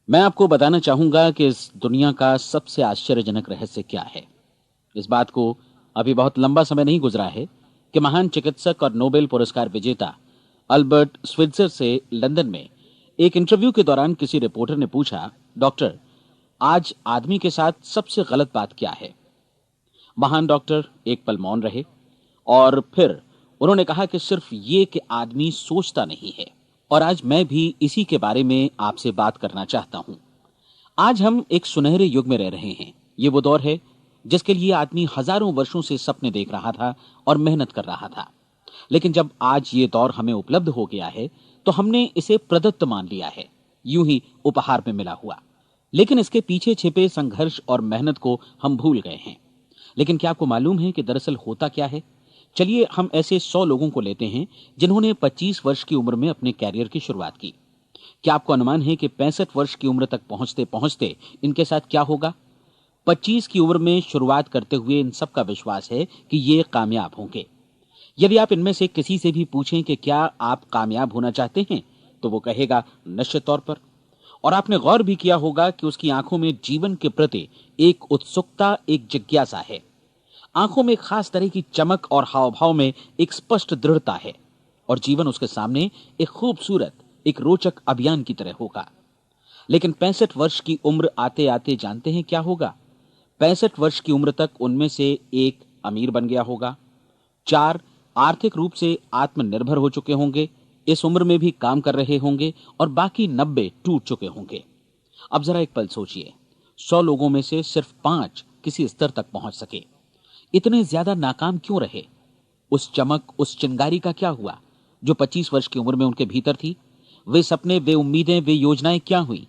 मैं आपको बताना चाहूंगा कि इस दुनिया का सबसे आश्चर्यजनक रहस्य क्या है। इस बात को अभी बहुत लंबा समय नहीं गुजरा है कि महान चिकित्सक और नोबेल पुरस्कार विजेता अल्बर्ट स्विट्जर से लंदन में एक इंटरव्यू के दौरान किसी रिपोर्टर ने पूछा, डॉक्टर, आज आदमी के साथ सबसे गलत बात क्या है? महान डॉक्टर एक पल मौन रहे और फिर उन्होंने कहा कि सिर्फ ये कि आदमी सोचता नहीं है। और आज मैं भी इसी के बारे में आपसे बात करना चाहता हूं। आज हम एक सुनहरे युग में रह रहे हैं। ये वो दौर है जिसके लिए आदमी हजारों वर्षों से सपने देख रहा था और मेहनत कर रहा था। लेकिन जब आज ये दौर हमें उपलब्ध हो गया है तो हमने इसे प्रदत्त मान लिया है, यूं ही उपहार में मिला हुआ। लेकिन इसके पीछे छिपे संघर्ष और मेहनत को हम भूल गए हैं। लेकिन क्या आपको मालूम है कि दरअसल होता क्या है? चलिए हम ऐसे 100 लोगों को लेते हैं जिन्होंने 25 वर्ष की उम्र में अपने कैरियर की शुरुआत की। क्या आपको अनुमान है कि 65 वर्ष की उम्र तक पहुंचते पहुंचते इनके साथ क्या होगा? 25 की उम्र में शुरुआत करते हुए इन सबका विश्वास है कि ये कामयाब होंगे। यदि आप इनमें से किसी से भी पूछें कि क्या आप कामयाब होना चाहते हैं, तो वो कहेगा निश्चित तौर पर। और आपने गौर भी किया होगा कि उसकी आंखों में जीवन के प्रति एक उत्सुकता, एक जिज्ञासा है। आंखों में खास तरह की चमक और हाव भाव में एक स्पष्ट दृढ़ता है। और जीवन उसके सामने एक खूबसूरत, एक रोचक अभियान की तरह होगा। लेकिन 65 वर्ष की उम्र आते आते जानते हैं क्या होगा? 65 वर्ष की उम्र तक उनमें से एक अमीर बन गया होगा, 4 आर्थिक रूप से आत्मनिर्भर हो चुके होंगे, इस उम्र में भी काम कर रहे होंगे, और बाकी 90 टूट चुके होंगे। अब जरा एक पल सोचिए, 100 लोगों में से सिर्फ 5 किसी स्तर तक पहुंच सके। इतने ज्यादा नाकाम क्यों रहे? उस चमक, उस चिंगारी का क्या हुआ जो 25 वर्ष की उम्र में उनके भीतर थी? वे सपने, वे उम्मीदें, वे योजनाएं क्या हुई?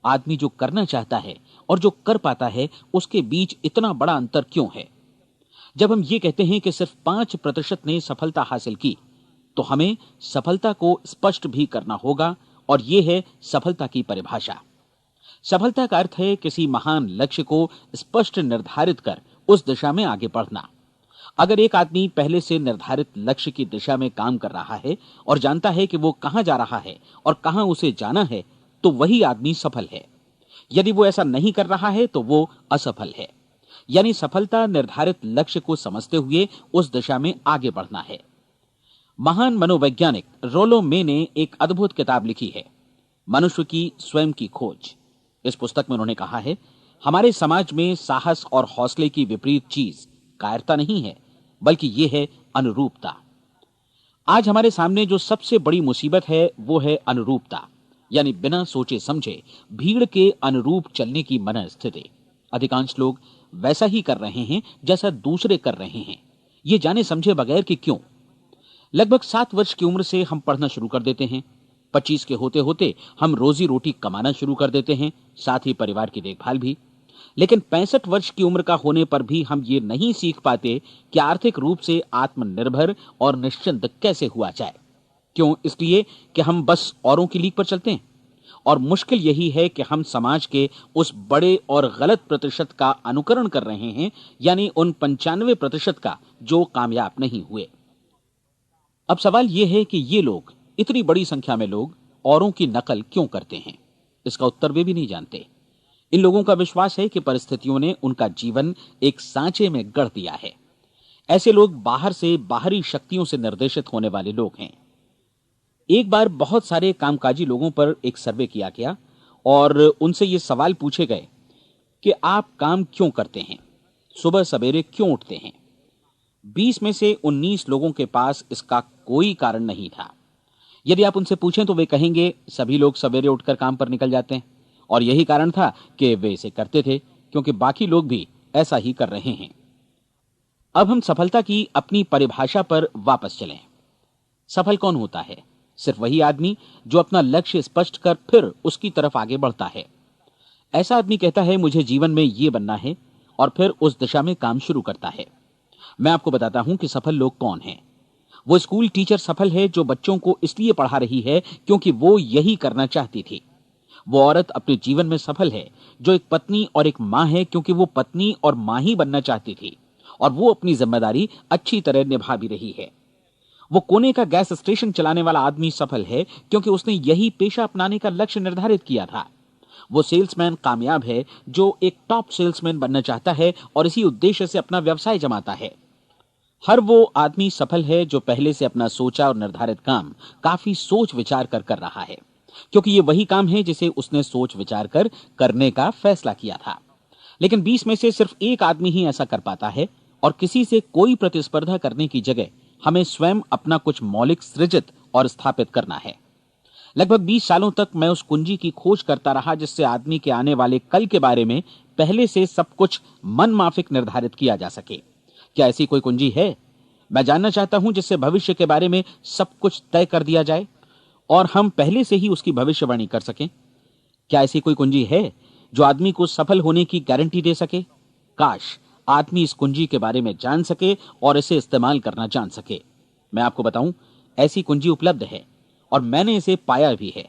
आदमी जो करना चाहता है और जो कर पाता है, उसके बीच इतना बड़ा अंतर क्यों है? जब हम ये कहते हैं कि सिर्फ 5% ने सफलता हासिल की, तो हमें सफलता को स्पष्ट भी करना होगा। और यह है सफलता की परिभाषा। सफलता का अर्थ है किसी महान लक्ष्य को स्पष्ट निर्धारित कर उस दिशा में आगे बढ़ना। अगर एक आदमी पहले से निर्धारित लक्ष्य की दिशा में काम कर रहा है और जानता है कि वो कहां जा रहा है और कहां उसे जाना है, तो वही आदमी सफल है। यदि वो ऐसा नहीं कर रहा है तो वो असफल है। यानी सफलता निर्धारित लक्ष्य को समझते हुए उस दिशा में आगे बढ़ना है। महान मनोवैज्ञानिक रोलो मे ने एक अद्भुत किताब लिखी है, मनुष्य की स्वयं की खोज। इस पुस्तक में उन्होंने कहा है, हमारे समाज में साहस और हौसले की विपरीत चीज कायरता नहीं है, बल्कि यह है अनुरूपता। आज हमारे सामने जो सबसे बड़ी मुसीबत है वो है अनुरूपता, यानी बिना सोचे समझे भीड़ के अनुरूप चलने की मनस्थिति। अधिकांश लोग वैसा ही कर रहे हैं जैसा दूसरे कर रहे हैं, ये जाने समझे बगैर कि क्यों। लगभग 7 वर्ष की उम्र से हम पढ़ना शुरू कर देते हैं। 25 के होते होते हम रोजी रोटी कमाना शुरू कर देते हैं, साथ ही परिवार की देखभाल भी। लेकिन 65 वर्ष की उम्र का होने पर भी हम ये नहीं सीख पाते कि आर्थिक रूप से आत्मनिर्भर और निश्चिंत कैसे हुआ जाए। क्यों? इसलिए कि हम बस औरों की लीक पर चलते हैं। और मुश्किल यही है कि हम समाज के उस बड़े और गलत प्रतिशत का अनुकरण कर रहे हैं, यानी उन 95% का जो कामयाब नहीं हुए। अब सवाल यह है कि ये लोग, इतनी बड़ी संख्या में लोग, औरों की नकल क्यों करते हैं? इसका उत्तर वे भी नहीं जानते। इन लोगों का विश्वास है कि परिस्थितियों ने उनका जीवन एक सांचे में गढ़ दिया है। ऐसे लोग बाहर से, बाहरी शक्तियों से निर्देशित होने वाले लोग हैं। एक बार बहुत सारे कामकाजी लोगों पर एक सर्वे किया गया और उनसे ये सवाल पूछे गए कि आप काम क्यों करते हैं, सुबह सवेरे क्यों उठते हैं? 20 में से 19 लोगों के पास इसका कोई कारण नहीं था। यदि आप उनसे पूछें तो वे कहेंगे सभी लोग सवेरे उठकर काम पर निकल जाते हैं, और यही कारण था कि वे इसे करते थे क्योंकि बाकी लोग भी ऐसा ही कर रहे हैं। अब हम सफलता की अपनी परिभाषा पर वापस चलें। सफल कौन होता है? सिर्फ वही आदमी जो अपना लक्ष्य स्पष्ट कर फिर उसकी तरफ आगे बढ़ता है। ऐसा आदमी कहता है मुझे जीवन में ये बनना है, और फिर उस दिशा में काम शुरू करता है। मैं आपको बताता हूं कि सफल लोग कौन हैं। वो स्कूल टीचर सफल है जो बच्चों को इसलिए पढ़ा रही है क्योंकि वो यही करना चाहती थी। वो औरत अपने जीवन में सफल है जो एक पत्नी और एक मां है क्योंकि वो पत्नी और मां ही बनना चाहती थी, और वो अपनी जिम्मेदारी अच्छी तरह निभा भी रही है। वो कोने का गैस स्टेशन चलाने वाला आदमी सफल है क्योंकि उसने यही पेशा अपनाने का लक्ष्य निर्धारित किया था। वो सेल्समैन कामयाब है जो एक टॉप सेल्समैन बनना चाहता है और इसी उद्देश्य से अपना व्यवसाय जमाता है। हर वो आदमी सफल है जो पहले से अपना सोचा और निर्धारित काम काफी सोच विचार कर रहा है, क्योंकि ये वही काम है जिसे उसने सोच विचार कर करने का फैसला किया था। लेकिन 20 में से सिर्फ एक आदमी ही ऐसा कर पाता है, और किसी से कोई प्रतिस्पर्धा करने की जगह हमें स्वयं अपना कुछ मौलिक सृजित और स्थापित करना है। लगभग 20 सालों तक मैं उस कुंजी की खोज करता रहा जिससे आदमी के आने वाले कल के बारे में पहले से सब कुछ मन माफिक निर्धारित किया जा सके। क्या ऐसी कोई कुंजी है? मैं जानना चाहता हूं जिससे भविष्य के बारे में सब कुछ तय कर दिया जाए और हम पहले से ही उसकी भविष्यवाणी कर सकें। क्या ऐसी कोई कुंजी है जो आदमी को सफल होने की गारंटी दे सके? काश आदमी इस कुंजी के बारे में जान सके और इसे इस्तेमाल करना जान सके। मैं आपको बताऊं, ऐसी कुंजी उपलब्ध है और मैंने इसे पाया भी है।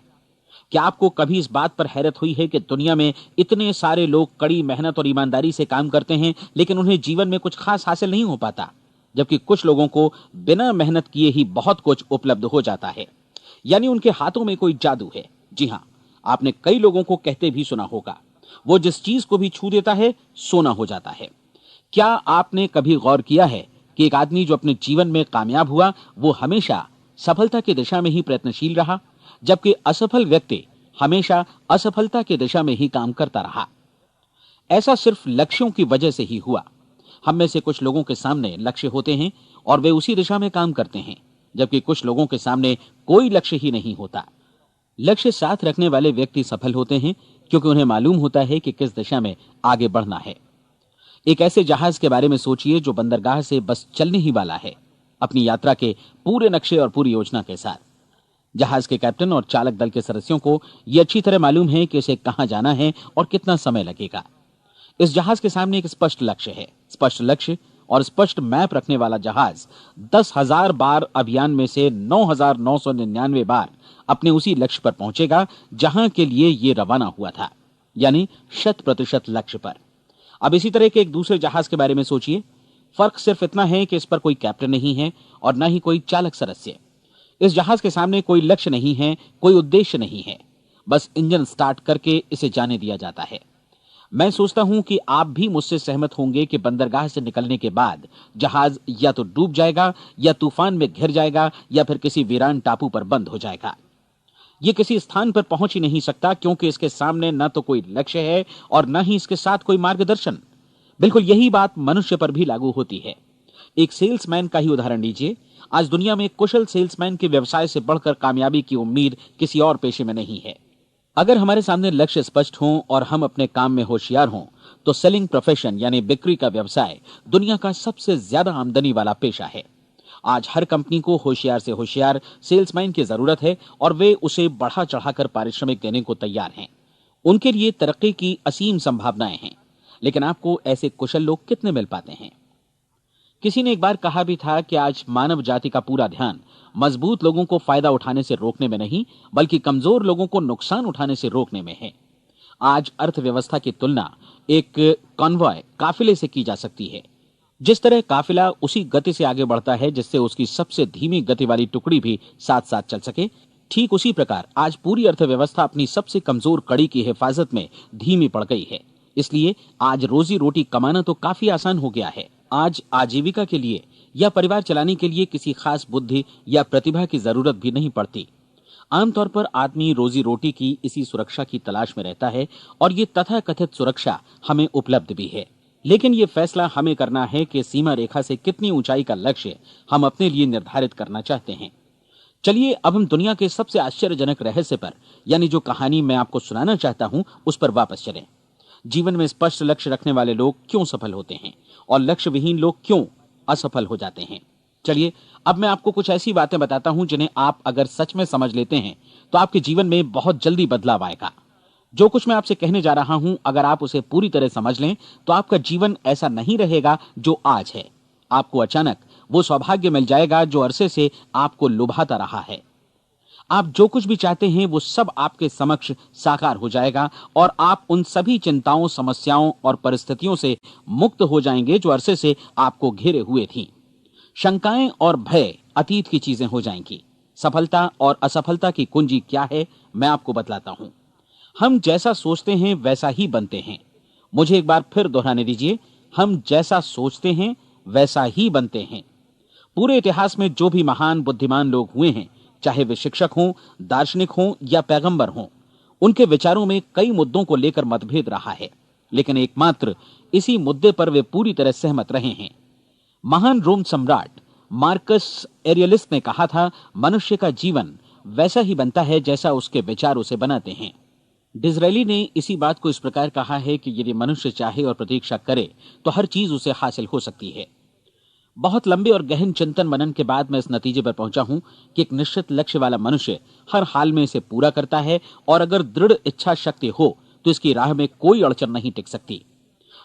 क्या आपको कभी इस बात पर हैरत हुई है कि दुनिया में इतने सारे लोग कड़ी मेहनत और ईमानदारी से काम करते हैं, लेकिन उन्हें जीवन में कुछ खास हासिल नहीं हो पाता, जबकि कुछ लोगों को बिना मेहनत किए ही बहुत कुछ उपलब्ध हो जाता है। यानी उनके हाथों में कोई जादू है। जी हां, आपने कई लोगों को कहते भी सुना होगा, वो जिस चीज को भी छू देता है सोना हो जाता है। क्या आपने कभी गौर किया है कि एक आदमी जो अपने जीवन में कामयाब हुआ वो हमेशा सफलता की दिशा में ही प्रयत्नशील रहा, जबकि असफल व्यक्ति हमेशा असफलता की दिशा में ही काम करता रहा? ऐसा सिर्फ लक्ष्यों की वजह से ही हुआ। हम में से कुछ लोगों के सामने लक्ष्य होते हैं और वे उसी दिशा में काम करते हैं, जबकि कुछ लोगों के सामने कोई लक्ष्य ही नहीं होता। लक्ष्य साथ रखने वाले व्यक्ति सफल होते हैं क्योंकि उन्हें मालूम होता है कि किस दिशा में आगे बढ़ना है। एक ऐसे जहाज के बारे में सोचिए जो बंदरगाह से बस चलने ही वाला है, अपनी यात्रा के पूरे नक्शे और पूरी योजना के साथ। जहाज के कैप्टन और चालक दल के सदस्यों को यह अच्छी तरह मालूम है कि उसे कहां जाना है और कितना समय लगेगा। इस जहाज के सामने एक स्पष्ट लक्ष्य है। स्पष्ट लक्ष्य और स्पष्ट मैप रखने वाला जहाज 10,000 बार अभियान में से 9,999 बार अपने उसी लक्ष्य पर पहुंचेगा जहां के लिए यह रवाना हुआ था, यानी 100% लक्ष्य पर। अब इसी तरह के एक दूसरे जहाज के बारे में सोचिए। फर्क सिर्फ इतना है कि इस पर कोई कैप्टन नहीं है और न ही कोई चालक सदस्य। इस जहाज के सामने कोई लक्ष्य नहीं है, कोई उद्देश्य नहीं है, बस इंजन स्टार्ट करके इसे जाने दिया जाता है। मैं सोचता हूं कि आप भी मुझसे सहमत होंगे कि बंदरगाह से निकलने के बाद जहाज या तो डूब जाएगा या तूफान में घिर जाएगा या फिर किसी वीरान टापू पर बंद हो जाएगा। ये किसी स्थान पर पहुंच ही नहीं सकता क्योंकि इसके सामने न तो कोई लक्ष्य है और न ही इसके साथ कोई मार्गदर्शन। बिल्कुल यही बात मनुष्य पर भी लागू होती है। एक सेल्समैन का ही उदाहरण लीजिए। आज दुनिया में कुशल सेल्समैन के व्यवसाय से बढ़कर कामयाबी की उम्मीद किसी और पेशे में नहीं है। अगर हमारे सामने लक्ष्य स्पष्ट हो और हम अपने काम में होशियार हों, तो सेलिंग प्रोफेशन यानी बिक्री का व्यवसाय दुनिया का सबसे ज्यादा आमदनी वाला पेशा है। आज हर कंपनी को होशियार से होशियार सेल्समैन की जरूरत है और वे उसे बढ़ा चढ़ाकर पारिश्रमिक देने को तैयार हैं। उनके लिए तरक्की की असीम संभावनाएं हैं, लेकिन आपको ऐसे कुशल लोग कितने मिल पाते हैं? किसी ने एक बार कहा भी था कि आज मानव जाति का पूरा ध्यान मजबूत लोगों को फायदा उठाने से रोकने में नहीं, बल्कि कमजोर लोगों को नुकसान उठाने से रोकने में है। आज अर्थव्यवस्था की तुलना एक कॉन्वॉय काफिले से की जा सकती है। जिस तरह काफिला उसी गति से आगे बढ़ता है जिससे उसकी सबसे धीमी गति वाली टुकड़ी भी साथ साथ चल सके, ठीक उसी प्रकार आज पूरी अर्थव्यवस्था अपनी सबसे कमजोर कड़ी की हिफाजत में धीमी पड़ गई है। इसलिए आज रोजी रोटी कमाना तो काफी आसान हो गया है। आज आजीविका के लिए या परिवार चलाने के लिए किसी खास बुद्धि या प्रतिभा की जरूरत भी नहीं पड़ती। आमतौर पर आदमी रोजी रोटी की इसी सुरक्षा की तलाश में रहता है और ये तथाकथित सुरक्षा हमें उपलब्ध भी है। लेकिन ये फैसला हमें करना है कि सीमा रेखा से कितनी ऊंचाई का लक्ष्य हम अपने लिए निर्धारित करना चाहते हैं। चलिए अब हम दुनिया के सबसे आश्चर्यजनक रहस्य पर, यानी जो कहानी मैं आपको सुनाना चाहता हूं, उस पर वापस चलें। जीवन में स्पष्ट लक्ष्य रखने वाले लोग क्यों सफल होते हैं और लक्ष्य विहीन लोग क्यों असफल हो जाते हैं? चलिए अब मैं आपको कुछ ऐसी बातें बताता हूं जिन्हें आप अगर सच में समझ लेते हैं तो आपके जीवन में बहुत जल्दी बदलाव आएगा। जो कुछ मैं आपसे कहने जा रहा हूं, अगर आप उसे पूरी तरह समझ लें तो आपका जीवन ऐसा नहीं रहेगा जो आज है। आपको अचानक वो सौभाग्य मिल जाएगा जो अरसे से आपको लुभाता रहा है। आप जो कुछ भी चाहते हैं वो सब आपके समक्ष साकार हो जाएगा और आप उन सभी चिंताओं, समस्याओं और परिस्थितियों से मुक्त हो जाएंगे जो अरसे से आपको घेरे हुए थी। शंकाएं और भय अतीत की चीजें हो जाएंगी। सफलता और असफलता की कुंजी क्या है, मैं आपको बतलाता हूं। हम जैसा सोचते हैं वैसा ही बनते हैं। मुझे एक बार फिर दोहराने दीजिए, हम जैसा सोचते हैं वैसा ही बनते हैं। पूरे इतिहास में जो भी महान बुद्धिमान लोग हुए हैं, चाहे वे शिक्षक हों, दार्शनिक हों या पैगंबर हों, उनके विचारों में कई मुद्दों को लेकर मतभेद रहा है, लेकिन एकमात्र इसी मुद्दे पर वे पूरी तरह सहमत रहे हैं। महान रोम सम्राट मार्कस एरियलिस ने कहा था, मनुष्य का जीवन वैसा ही बनता है जैसा उसके विचार उसे बनाते हैं। डिज़रायली ने इसी बात को इस प्रकार कहा है कि यदि मनुष्य चाहे और प्रतीक्षा करे तो हर चीज उसे हासिल हो सकती है। बहुत लंबे और गहन चिंतन मनन के बाद मैं इस नतीजे पर पहुंचा हूं कि एक निश्चित लक्ष्य वाला मनुष्य हर हाल में इसे पूरा करता है, और अगर दृढ़ इच्छा शक्ति हो तो इसकी राह में कोई अड़चन नहीं टिक सकती।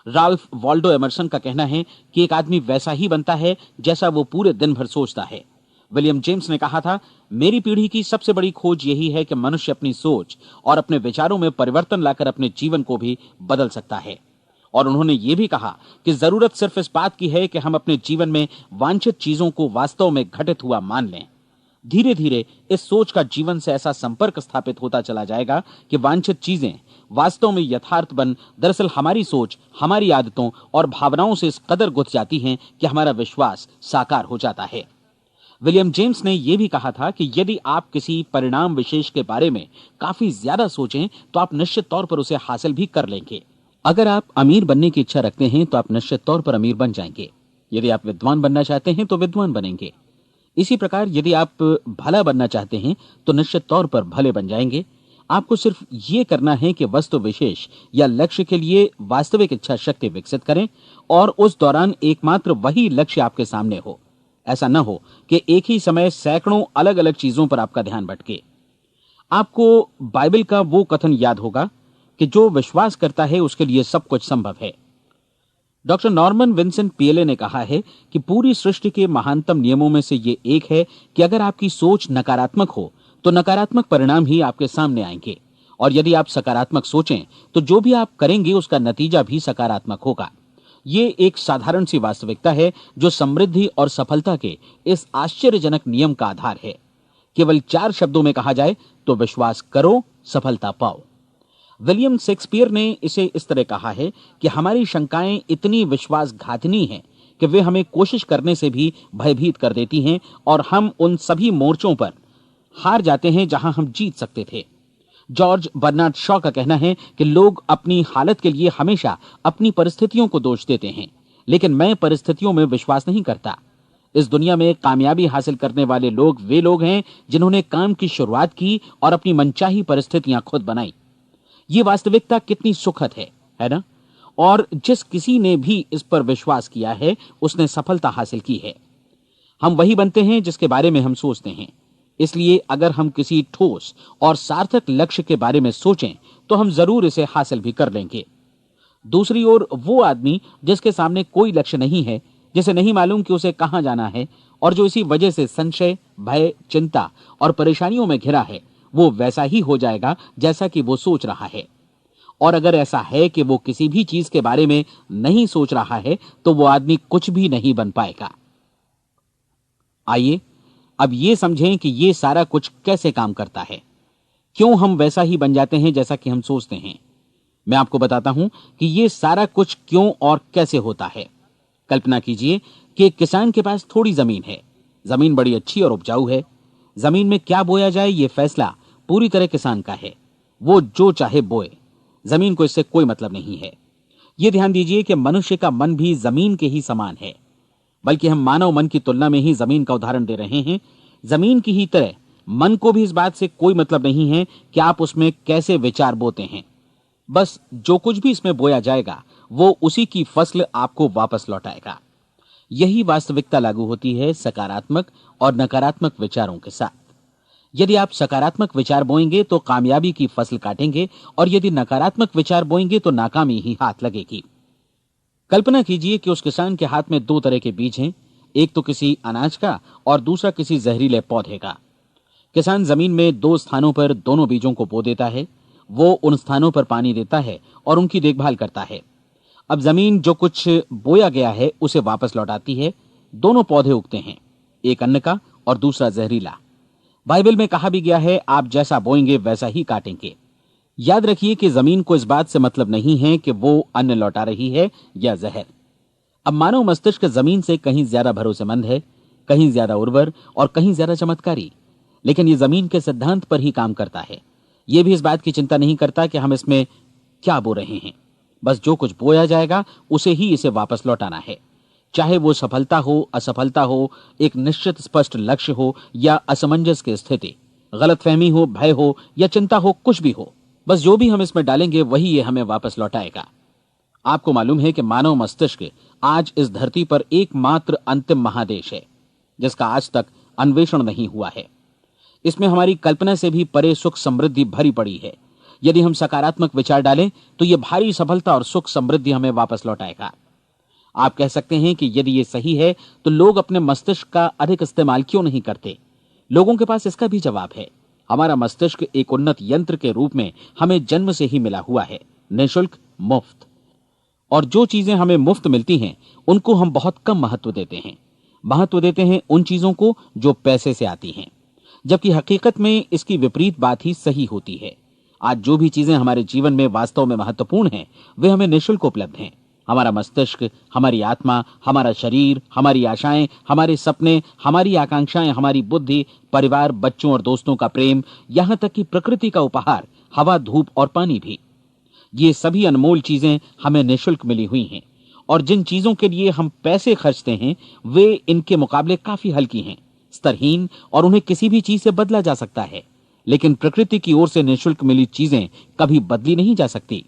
राल्फ वॉल्डो एमर्सन का कहना है कि एक आदमी वैसा ही बनता है जैसा वो पूरे दिन भर सोचता है। विलियम जेम्स ने कहा था, मेरी पीढ़ी की सबसे बड़ी खोज यही है कि मनुष्य अपनी सोच और अपने विचारों में परिवर्तन लाकर अपने जीवन को भी बदल सकता है। और उन्होंने ये भी कहा कि जरूरत सिर्फ इस बात की है कि हम अपने जीवन में वांछित चीजों को वास्तव में घटित हुआ मान लें। धीरे धीरे इस सोच का जीवन से ऐसा संपर्क स्थापित होता चला जाएगा कि वांछित चीजें वास्तव में यथार्थ बन दरअसल हमारी सोच, हमारी आदतों और भावनाओं से इस कदर गुथ जाती हैं कि हमारा विश्वास साकार हो जाता है। विलियम जेम्स ने यह भी कहा था कि यदि आप किसी परिणाम विशेष के बारे में काफी ज्यादा सोचें तो आप निश्चित तौर पर उसे हासिल भी कर लेंगे। अगर आप अमीर बनने की इच्छा रखते हैं तो आप निश्चित तौर पर अमीर बन जाएंगे। यदि आप विद्वान बनना चाहते हैं तो विद्वान बनेंगे। इसी प्रकार यदि आप भला बनना चाहते हैं तो निश्चित तौर पर भले बन जाएंगे। आपको सिर्फ ये करना है कि वस्तु विशेष या लक्ष्य के लिए वास्तविक इच्छा शक्ति विकसित करें, और उस दौरान एकमात्र वही लक्ष्य आपके सामने हो। ऐसा न हो कि एक ही समय सैकड़ों अलग अलग चीजों पर आपका ध्यान भटके। आपको बाइबल का वो कथन याद होगा कि जो विश्वास करता है उसके लिए सब कुछ संभव है। डॉक्टर नॉर्मन विंसेंट पीएले ने कहा है कि पूरी सृष्टि के महानतम नियमों में से ये एक है कि अगर आपकी सोच नकारात्मक हो तो नकारात्मक परिणाम ही आपके सामने आएंगे, और यदि आप सकारात्मक सोचें तो जो भी आप करेंगे उसका नतीजा भी सकारात्मक होगा। ये एक साधारण सी वास्तविकता है जो समृद्धि और सफलता के इस आश्चर्यजनक नियम का आधार है। केवल 4 शब्दों में कहा जाए तो विश्वास करो, सफलता पाओ। विलियम शेक्सपियर ने इसे इस तरह कहा है कि हमारी शंकाएं इतनी विश्वासघातिनी हैं कि वे हमें कोशिश करने से भी भयभीत कर देती हैं, और हम उन सभी मोर्चों पर हार जाते हैं जहां हम जीत सकते थे। जॉर्ज बर्नार्ड शॉ का कहना है कि लोग अपनी हालत के लिए हमेशा अपनी परिस्थितियों को दोष देते हैं, लेकिन मैं परिस्थितियों में विश्वास नहीं करता। इस दुनिया में कामयाबी हासिल करने वाले लोग वे लोग हैं जिन्होंने काम की शुरुआत की और अपनी मनचाही परिस्थितियां खुद बनाई। ये वास्तविकता कितनी सुखद है ना? और जिस किसी ने भी इस पर विश्वास किया है उसने सफलता हासिल की है। हम वही बनते हैं जिसके बारे में हम सोचते हैं। इसलिए अगर हम किसी ठोस और सार्थक लक्ष्य के बारे में सोचें तो हम जरूर इसे हासिल भी कर लेंगे। दूसरी ओर वो आदमी जिसके सामने कोई लक्ष्य नहीं है, जिसे नहीं मालूम कि उसे कहां जाना है, और जो इसी वजह से संशय, भय, चिंता और परेशानियों में घिरा है, वो वैसा ही हो जाएगा जैसा कि वो सोच रहा है। और अगर ऐसा है कि वो किसी भी चीज के बारे में नहीं सोच रहा है तो वो आदमी कुछ भी नहीं बन पाएगा। आइए अब ये समझें कि ये सारा कुछ कैसे काम करता है, क्यों हम वैसा ही बन जाते हैं जैसा कि हम सोचते हैं। मैं आपको बताता हूं कि ये सारा कुछ क्यों और कैसे होता है। कल्पना कीजिए कि एक किसान के पास थोड़ी जमीन है। जमीन बड़ी अच्छी और उपजाऊ है। जमीन में क्या बोया जाए ये फैसला पूरी तरह किसान का है। वो जो चाहे बोए, जमीन को इससे कोई मतलब नहीं है। ये ध्यान दीजिए कि मनुष्य का मन भी जमीन के ही समान है, बल्कि हम मानव मन की तुलना में ही जमीन का उदाहरण दे रहे हैं। जमीन की ही तरह मन को भी इस बात से कोई मतलब नहीं है कि आप उसमें कैसे विचार बोते हैं। बस जो कुछ भी इसमें बोया जाएगा वो उसी की फसल आपको वापस लौटाएगा। यही वास्तविकता लागू होती है सकारात्मक और नकारात्मक विचारों के साथ। यदि आप सकारात्मक विचार बोएंगे तो कामयाबी की फसल काटेंगे, और यदि नकारात्मक विचार बोएंगे तो नाकामी ही हाथ लगेगी। कल्पना कीजिए कि उस किसान के हाथ में 2 तरह के बीज हैं, एक तो किसी अनाज का और दूसरा किसी जहरीले पौधे का। किसान जमीन में 2 स्थानों पर दोनों बीजों को बो देता है। वो उन स्थानों पर पानी देता है और उनकी देखभाल करता है। अब जमीन जो कुछ बोया गया है उसे वापस लौटाती है। दोनों पौधे उगते हैं, एक अन्न का और दूसरा जहरीला। बाइबल में कहा भी गया है, आप जैसा बोएंगे वैसा ही काटेंगे। याद रखिए कि जमीन को इस बात से मतलब नहीं है कि वो अन्न लौटा रही है या जहर। अब मानव मस्तिष्क जमीन से कहीं ज्यादा भरोसेमंद है, कहीं ज्यादा उर्वर और कहीं ज्यादा चमत्कारी, लेकिन ये जमीन के सिद्धांत पर ही काम करता है। ये भी इस बात की चिंता नहीं करता कि हम इसमें क्या बो रहे हैं। बस जो कुछ बोया जाएगा उसे ही इसे वापस लौटाना है, चाहे वो सफलता हो, असफलता हो, एक निश्चित स्पष्ट लक्ष्य हो या असमंजस की स्थिति, गलतफहमी हो, भय हो या चिंता हो, कुछ भी हो। बस जो भी हम इसमें डालेंगे वही ये हमें वापस लौटाएगा। आपको मालूम है कि मानव मस्तिष्क आज इस धरती पर एकमात्र अंतिम महादेश है जिसका आज तक अन्वेषण नहीं हुआ है। इसमें हमारी कल्पना से भी परे सुख समृद्धि भरी पड़ी है। यदि हम सकारात्मक विचार डालें तो यह भारी सफलता और सुख समृद्धि हमें वापस लौटाएगा। आप कह सकते हैं कि यदि यह सही है तो लोग अपने मस्तिष्क का अधिक इस्तेमाल क्यों नहीं करते? लोगों के पास इसका भी जवाब है। हमारा मस्तिष्क एक उन्नत यंत्र के रूप में हमें जन्म से ही मिला हुआ है, निःशुल्क, मुफ्त। और जो चीजें हमें मुफ्त मिलती हैं उनको हम बहुत कम महत्व देते हैं। महत्व देते हैं उन चीजों को जो पैसे से आती हैं, जबकि हकीकत में इसकी विपरीत बात ही सही होती है। आज जो भी चीजें हमारे जीवन में वास्तव में महत्वपूर्ण हैं वे हमें निःशुल्क उपलब्ध हैं। हमारा मस्तिष्क, हमारी आत्मा, हमारा शरीर, हमारी आशाएं, हमारे सपने, हमारी आकांक्षाएं, हमारी बुद्धि, परिवार, बच्चों और दोस्तों का प्रेम, यहां तक कि प्रकृति का उपहार, हवा, धूप और पानी भी। ये सभी अनमोल चीजें हमें निःशुल्क मिली हुई हैं, और जिन चीजों के लिए हम पैसे खर्चते हैं वे इनके मुकाबले काफी हल्की हैं, स्तरहीन, और उन्हें किसी भी चीज से बदला जा सकता है। लेकिन प्रकृति की ओर से निःशुल्क मिली चीजें कभी बदली नहीं जा सकती।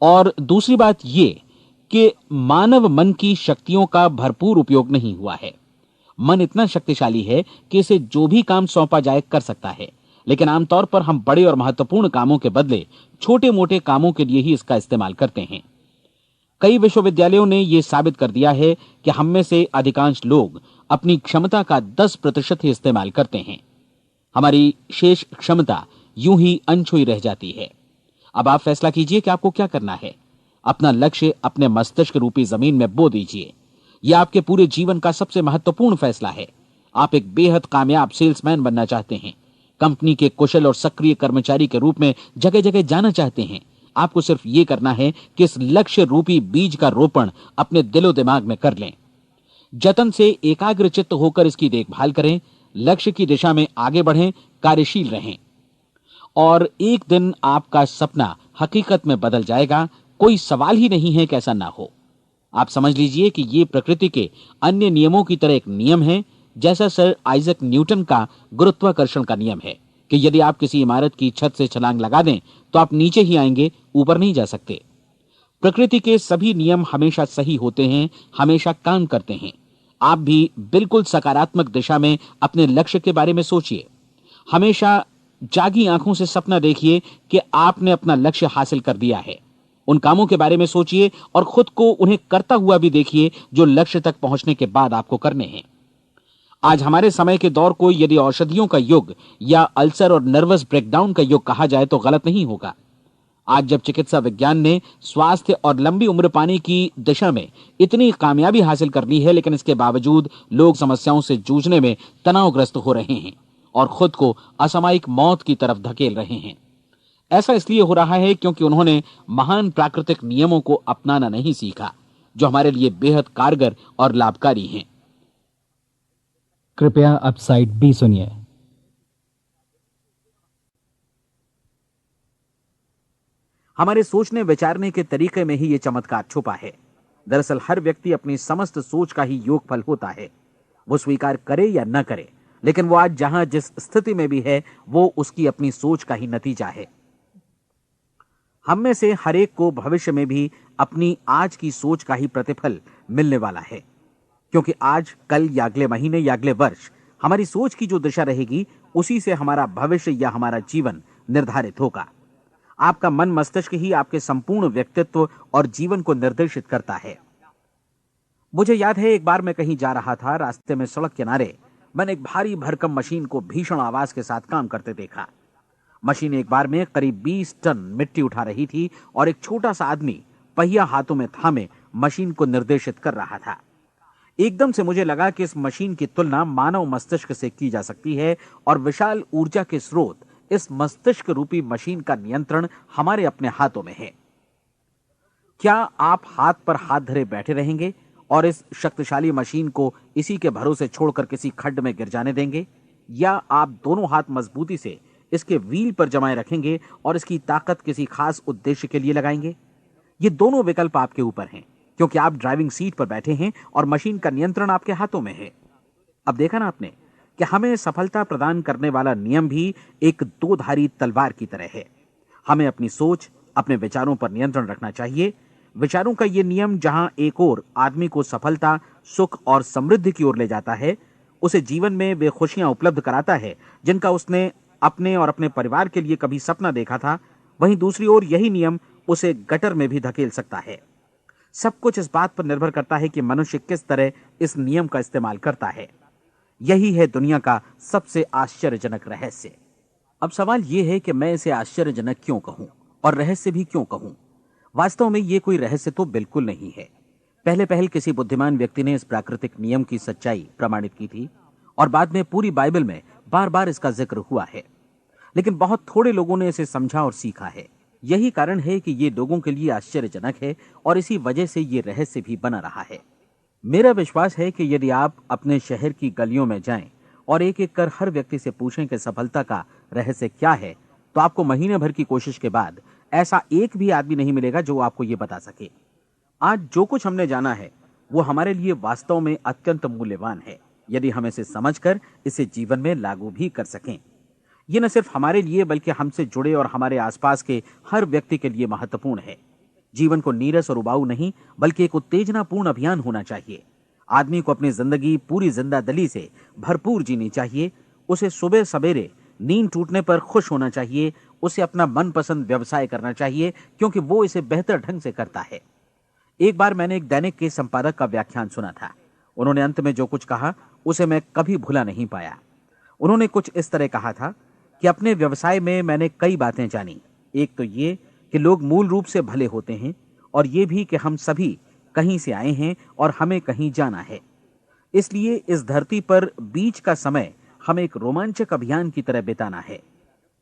और दूसरी बात यह कि मानव मन की शक्तियों का भरपूर उपयोग नहीं हुआ है। मन इतना शक्तिशाली है कि इसे जो भी काम सौंपा जाए कर सकता है, लेकिन आमतौर पर हम बड़े और महत्वपूर्ण कामों के बदले छोटे मोटे कामों के लिए ही इसका इस्तेमाल करते हैं। कई विश्वविद्यालयों ने यह साबित कर दिया है कि हम में से अधिकांश लोग अपनी क्षमता का 10% ही इस्तेमाल करते हैं। हमारी शेष क्षमता यूं ही अनछुई रह जाती है। अब आप फैसला कीजिए कि आपको क्या करना है। अपना लक्ष्य अपने मस्तिष्क रूपी जमीन में बो दीजिए। यह आपके पूरे जीवन का सबसे महत्वपूर्ण फैसला है। आप एक बेहद कामयाब सेल्समैन बनना चाहते हैं, कंपनी के कुशल और सक्रिय कर्मचारी के रूप में जगह जगह जाना चाहते हैं। आपको सिर्फ ये करना है कि इस लक्ष्य रूपी बीज का रोपण अपने दिलो दिमाग में कर लें। जतन से एकाग्रचित्त होकर इसकी देखभाल करें, लक्ष्य की दिशा में आगे बढ़ें, कार्यशील रहें, और एक दिन आपका सपना हकीकत में बदल जाएगा। कोई सवाल ही नहीं है कि ऐसा ना हो। आप समझ लीजिए कि ये प्रकृति के अन्य नियमों की तरह एक नियम है, जैसा सर आइजैक न्यूटन का गुरुत्वाकर्षण का नियम है कि यदि आप किसी इमारत की छत से छलांग लगा दें तो आप नीचे ही आएंगे, ऊपर नहीं जा सकते। प्रकृति के सभी नियम हमेशा सही होते हैं, हमेशा काम करते हैं। आप भी बिल्कुल सकारात्मक दिशा में अपने लक्ष्य के बारे में सोचिए। हमेशा जागी आंखों से सपना देखिए कि आपने अपना लक्ष्य हासिल कर दिया है। उन कामों के बारे में सोचिए और खुद को उन्हें करता हुआ भी देखिए जो लक्ष्य तक पहुंचने के बाद आपको करने हैं। आज हमारे समय के दौर को यदि औषधियों का युग या अल्सर और नर्वस ब्रेकडाउन का युग कहा जाए तो गलत नहीं होगा। आज जब चिकित्सा विज्ञान ने स्वास्थ्य और लंबी उम्र पाने की दिशा में इतनी कामयाबी हासिल कर ली है, लेकिन इसके बावजूद लोग समस्याओं से जूझने में तनावग्रस्त हो रहे हैं और खुद को असामयिक मौत की तरफ धकेल रहे हैं। ऐसा इसलिए हो रहा है क्योंकि उन्होंने महान प्राकृतिक नियमों को अपनाना नहीं सीखा, जो हमारे लिए बेहद कारगर और लाभकारी हैं। कृपया अब साइड बी सुनिए। हमारे सोचने विचारने के तरीके में ही ये चमत्कार छुपा है। दरअसल हर व्यक्ति अपनी समस्त सोच का ही योगफल होता है, वो स्वीकार करे या न करे, लेकिन वो आज जहां जिस स्थिति में भी है वो उसकी अपनी सोच का ही नतीजा है। हम में से हर एक को भविष्य में भी अपनी आज की सोच का ही प्रतिफल मिलने वाला है, क्योंकि आज, कल या अगले महीने या अगले वर्ष हमारी सोच की जो दिशा रहेगी उसी से हमारा भविष्य या हमारा जीवन निर्धारित होगा। आपका मन मस्तिष्क ही आपके संपूर्ण व्यक्तित्व और जीवन को निर्देशित करता है। मुझे याद है एक बार मैं कहीं जा रहा था, रास्ते में सड़क किनारे मैंने एक भारी भरकम मशीन को भीषण आवाज के साथ काम करते देखा। मशीन एक बार में करीब 20 टन मिट्टी उठा रही थी और एक छोटा सा आदमी पहिया हाथों में थामे मशीन को निर्देशित कर रहा था। एकदम से मुझे लगा कि इस मशीन की तुलना मानव मस्तिष्क से की जा सकती है और विशाल ऊर्जा के स्रोत इस मस्तिष्क रूपी मशीन का नियंत्रण हमारे अपने हाथों में है। क्या आप हाथ पर हाथ धरे बैठे रहेंगे और इस शक्तिशाली मशीन को इसी के भरोसे छोड़कर किसी खड्ड में गिर जाने देंगे, या आप दोनों हाथ मजबूती से इसके व्हील पर जमाए रखेंगे और इसकी ताकत किसी खास उद्देश्य के लिए लगाएंगे? ये दोनों विकल्प आपके ऊपर हैं, क्योंकि आप ड्राइविंग सीट पर बैठे हैं और मशीन का नियंत्रण आपके हाथों में है। अब देखा ना आपने कि हमें सफलता प्रदान करने वाला नियम भी एक दो-धारी तलवार की तरह है। हमें अपनी सोच, अपने विचारों पर नियंत्रण रखना चाहिए। विचारों का यह नियम जहां एक ओर आदमी को सफलता, सुख और समृद्धि की ओर ले जाता है, उसे जीवन में वे खुशियां उपलब्ध कराता है जिनका उसने अपने और अपने परिवार के लिए कभी सपना देखा था, वहीं दूसरी ओर यही नियम उसे गटर में भी धकेल सकता है। सब कुछ इस बात पर निर्भर करता है कि मनुष्य किस तरह इस नियम का इस्तेमाल करता है। यही है दुनिया का सबसे आश्चर्यजनक रहस्य। अब सवाल यह है कि मैं इसे आश्चर्यजनक क्यों कहूं और रहस्य भी क्यों कहूं? वास्तव में यह कोई रहस्य तो बिल्कुल नहीं है। पहले पहल किसी बुद्धिमान व्यक्ति ने इस प्राकृतिक नियम की सच्चाई प्रमाणित की थी और बाद में पूरी बाइबल में बार बार इसका जिक्र हुआ है, लेकिन बहुत थोड़े लोगों ने इसे समझा और सीखा है। यही कारण है कि ये लोगों के लिए आश्चर्यजनक है और इसी वजह से ये रहस्य भी बना रहा है। मेरा विश्वास है कि यदि आप अपने शहर की गलियों में जाएं और एक एक कर हर व्यक्ति से पूछें कि सफलता का रहस्य क्या है, तो आपको महीने भर की कोशिश के बाद ऐसा एक भी आदमी नहीं मिलेगा जो आपको ये बता सके। आज जो कुछ हमने जाना है वो हमारे लिए वास्तव में अत्यंत मूल्यवान है, यदि हम इसे समझकर इसे जीवन में लागू भी कर सकें। ये न सिर्फ हमारे लिए बल्कि हमसे जुड़े और हमारे आसपास के हर व्यक्ति के लिए महत्वपूर्ण है। जीवन को नीरस और उबाऊ नहीं बल्कि एक उत्तेजनापूर्ण अभियान होना चाहिए। आदमी को अपनी जिंदगी पूरी जिंदादिली से भरपूर जीनी चाहिए। उसे सुबह सवेरे नींद टूटने पर खुश होना चाहिए। उसे अपना मनपसंद व्यवसाय करना चाहिए क्योंकि वो इसे बेहतर ढंग से करता है। एक बार मैंने एक दैनिक के संपादक का व्याख्यान सुना था। उन्होंने अंत में जो कुछ कहा उसे मैं कभी भुला नहीं पाया। उन्होंने कुछ इस तरह कहा था कि अपने व्यवसाय में मैंने कई बातें जानी। एक तो ये कि लोग मूल रूप से भले होते हैं और ये भी कि हम सभी कहीं से आए हैं और हमें कहीं जाना है। इसलिए इस धरती पर बीच का समय हमें एक रोमांचक अभियान की तरह बिताना है।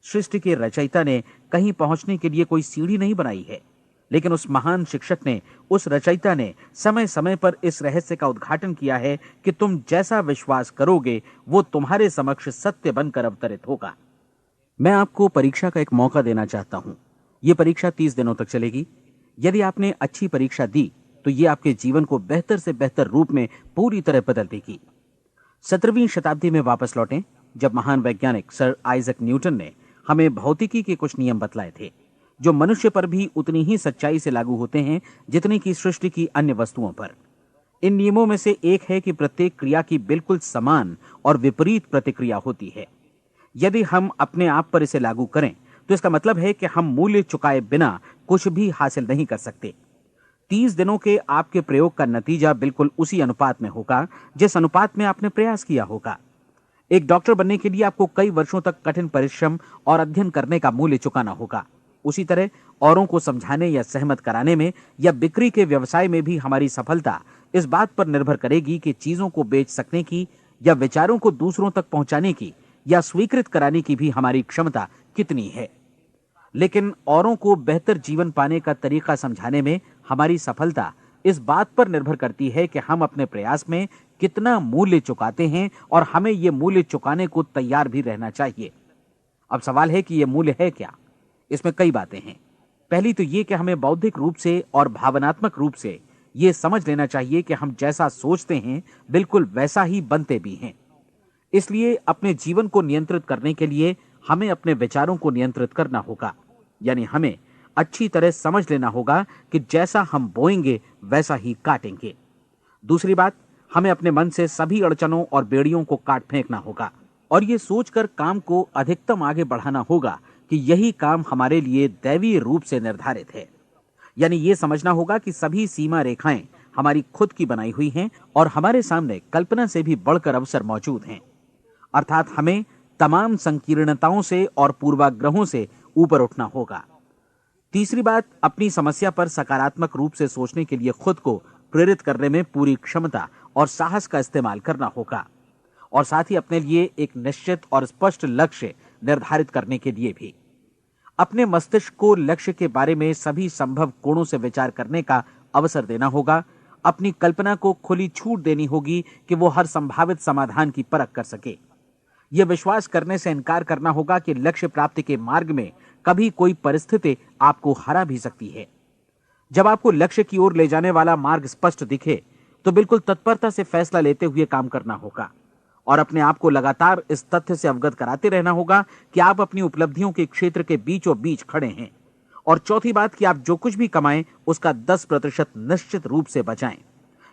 सृष्टि के रचयिता ने कहीं पहुंचने के लिए कोई सीढ़ी नहीं बनाई है, लेकिन उस महान शिक्षक ने, उस रचयिता ने समय समय पर इस रहस्य का उद्घाटन किया है कि तुम जैसा विश्वास करोगे वो तुम्हारे समक्ष सत्य बनकर अवतरित होगा। मैं आपको परीक्षा का एक मौका देना चाहता हूं। यह परीक्षा 30 दिनों तक चलेगी। यदि आपने अच्छी परीक्षा दी तो यह आपके जीवन को बेहतर से बेहतर रूप में पूरी तरह बदल देगी। 17वीं शताब्दी में वापस लौटें, जब महान वैज्ञानिक सर आइजक न्यूटन ने हमें भौतिकी के कुछ नियम बतलाए थे, जो मनुष्य पर भी उतनी ही सच्चाई से लागू होते हैं जितनी कि सृष्टि की अन्य वस्तुओं पर। इन नियमों में से एक है कि प्रत्येक क्रिया की बिल्कुल समान और विपरीत प्रतिक्रिया होती है। यदि हम अपने आप पर इसे लागू करें तो इसका मतलब है कि हम मूल्य चुकाए बिना कुछ भी हासिल नहीं कर सकते। 30 दिनों के आपके प्रयोग का नतीजा बिल्कुल उसी अनुपात में होगा जिस अनुपात में आपने प्रयास किया होगा। एक डॉक्टर बनने के लिए आपको कई वर्षों तक कठिन परिश्रम और अध्ययन करने का मूल्य चुकाना होगा। उसी तरह औरों को समझाने या सहमत कराने में या बिक्री के व्यवसाय में भी हमारी सफलता इस बात पर निर्भर करेगी कि चीजों को बेच सकने की या विचारों को दूसरों तक पहुंचाने की या स्वीकृत कराने की भी हमारी क्षमता कितनी है। लेकिन औरों को बेहतर जीवन पाने का तरीका समझाने में हमारी सफलता इस बात पर निर्भर करती है कि हम अपने प्रयास में कितना मूल्य चुकाते हैं और हमें यह मूल्य चुकाने को तैयार भी रहना चाहिए। अब सवाल है कि यह मूल्य है क्या? इसमें कई बातें हैं। पहली तो यह कि हमें बौद्धिक रूप से और भावनात्मक रूप से यह समझ लेना चाहिए कि हम जैसा सोचते हैं बिल्कुल वैसा ही बनते भी हैं। इसलिए अपने जीवन को नियंत्रित करने के लिए हमें अपने विचारों को नियंत्रित करना होगा। यानी हमें अच्छी तरह समझ लेना होगा कि जैसा हम बोएंगे वैसा ही काटेंगे। दूसरी बात, हमें अपने मन से सभी अड़चनों और बेड़ियों को काट फेंकना होगा और ये सोचकर काम को अधिकतम आगे बढ़ाना होगा कि यही काम हमारे लिए दैवीय रूप से निर्धारित है। यानी ये समझना होगा कि सभी सीमा रेखाएं हमारी खुद की बनाई हुई हैं और हमारे सामने कल्पना से भी बढ़कर अवसर मौजूद हैं। अर्थात हमें तमाम संकीर्णताओं से और पूर्वाग्रहों से ऊपर उठना होगा। तीसरी बात, अपनी समस्या पर सकारात्मक रूप से सोचने के लिए खुद को प्रेरित करने में पूरी क्षमता और साहस का इस्तेमाल करना होगा और साथ ही अपने लिए एक निश्चित और स्पष्ट लक्ष्य निर्धारित करने के लिए भी। अपने मस्तिष्क को लक्ष्य के बारे में सभी संभव कोणों से विचार करने का अवसर देना होगा। अपनी कल्पना को खुली छूट देनी होगी कि वो हर संभावित समाधान की परख कर सके। यह विश्वास करने से इनकार करना होगा कि लक्ष्य प्राप्ति के मार्ग में कभी कोई परिस्थिति आपको हरा भी सकती है। जब आपको लक्ष्य की ओर ले जाने वाला मार्ग स्पष्ट दिखे तो बिल्कुल तत्परता से फैसला लेते हुए काम करना होगा और अपने आप को लगातार इस तथ्य से अवगत कराते रहना होगा कि आप अपनी उपलब्धियों के क्षेत्र के बीचों बीच खड़े हैं। और चौथी बात कि आप जो कुछ भी कमाएं उसका 10% निश्चित रूप से बचाएं।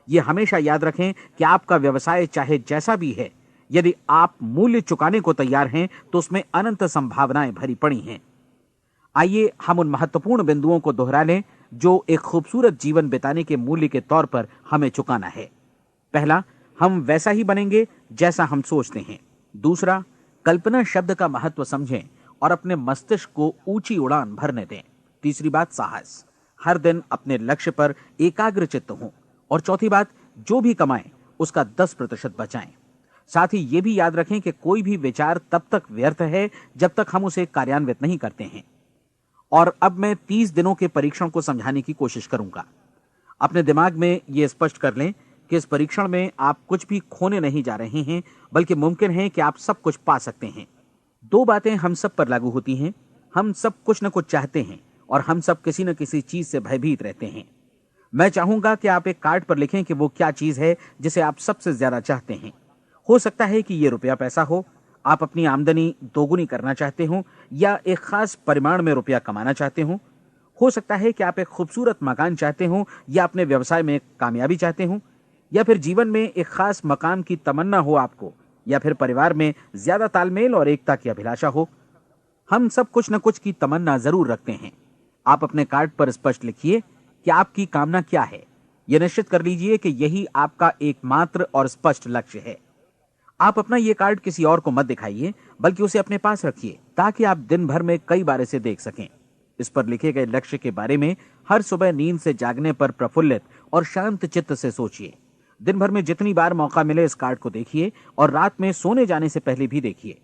यह हमेशा याद रखें कि आपका व्यवसाय चाहे जैसा भी है, यदि आप मूल्य चुकाने को तैयार हैं तो उसमें अनंत संभावनाएं भरी पड़ी हैं। आइए हम उन महत्वपूर्ण बिंदुओं को दोहरा लें जो एक खूबसूरत जीवन बिताने के मूल्य के तौर पर हमें चुकाना है। पहला, हम वैसा ही बनेंगे जैसा हम सोचते हैं। दूसरा, कल्पना शब्द का महत्व समझें और अपने मस्तिष्क को ऊंची उड़ान भरने दें। तीसरी बात, साहस, हर दिन अपने लक्ष्य पर एकाग्र चित्त हों। और चौथी बात, जो भी कमाएं उसका 10% बचाएं। साथ ही ये भी याद रखें कि कोई भी विचार तब तक व्यर्थ है जब तक हम उसे कार्यान्वित नहीं करते हैं। और अब मैं 30 दिनों के परीक्षण को समझाने की कोशिश करूंगा। अपने दिमाग में यह स्पष्ट कर लें कि इस परीक्षण में आप कुछ भी खोने नहीं जा रहे हैं, बल्कि मुमकिन है कि आप सब कुछ पा सकते हैं। दो बातें हम सब पर लागू होती हैं। हम सब कुछ न कुछ चाहते हैं और हम सब किसी न किसी चीज से भयभीत रहते हैं। मैं चाहूंगा कि आप एक कार्ड पर लिखें कि वो क्या चीज है जिसे आप सबसे ज्यादा चाहते हैं। हो सकता है कि ये रुपया पैसा हो, आप अपनी आमदनी दोगुनी करना चाहते हो, या एक खास परिमाण में रुपया कमाना चाहते हो सकता है कि आप एक खूबसूरत मकान चाहते हो, या अपने व्यवसाय में कामयाबी चाहते हो, या फिर जीवन में एक खास मकाम की तमन्ना हो आपको, या फिर परिवार में ज्यादा तालमेल और एकता की अभिलाषा हो। हम सब कुछ न कुछ की तमन्ना जरूर रखते हैं। आप अपने कार्ड पर स्पष्ट लिखिए कि आपकी कामना क्या है। यह निश्चित कर लीजिए कि यही आपका एकमात्र और स्पष्ट लक्ष्य है। आप अपना यह कार्ड किसी और को मत दिखाइए, बल्कि उसे अपने पास रखिए ताकि आप दिन भर में कई बार इसे देख सकें। इस पर लिखे गए लक्ष्य के बारे में हर सुबह नींद से जागने पर प्रफुल्लित और शांत चित्त से सोचिए। दिन भर में जितनी बार मौका मिले इस कार्ड को देखिए और रात में सोने जाने से पहले भी देखिए।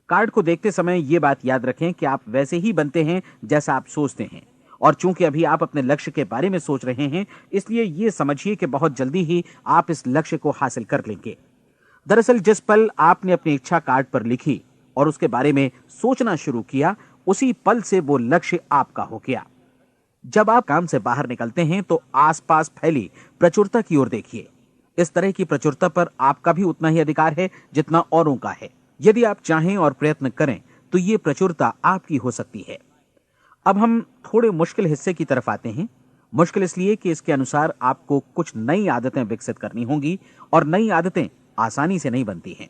कार्ड को देखते समय यह बात याद रखें कि आप वैसे ही बनते हैं जैसा आप सोचते हैं। और चूंकि अभी आप अपने लक्ष्य के बारे में सोच रहे हैं, इसलिए यह समझिए कि बहुत जल्दी ही आप इस लक्ष्य को हासिल कर लेंगे। दरअसल जिस पल आपने अपनी इच्छा कार्ड पर लिखी और उसके बारे में सोचना शुरू किया, उसी पल से वो लक्ष्य आपका हो गया। जब आप काम से बाहर निकलते हैं तो आसपास फैली प्रचुरता की ओर देखिए। इस तरह की प्रचुरता पर आपका भी उतना ही अधिकार है जितना औरों का है। यदि आप चाहें और प्रयत्न करें तो ये प्रचुरता आपकी हो सकती है। अब हम थोड़े मुश्किल हिस्से की तरफ आते हैं। मुश्किल इसलिए कि इसके अनुसार आपको कुछ नई आदतें विकसित करनी होंगी और नई आदतें आसानी से नहीं बनती हैं,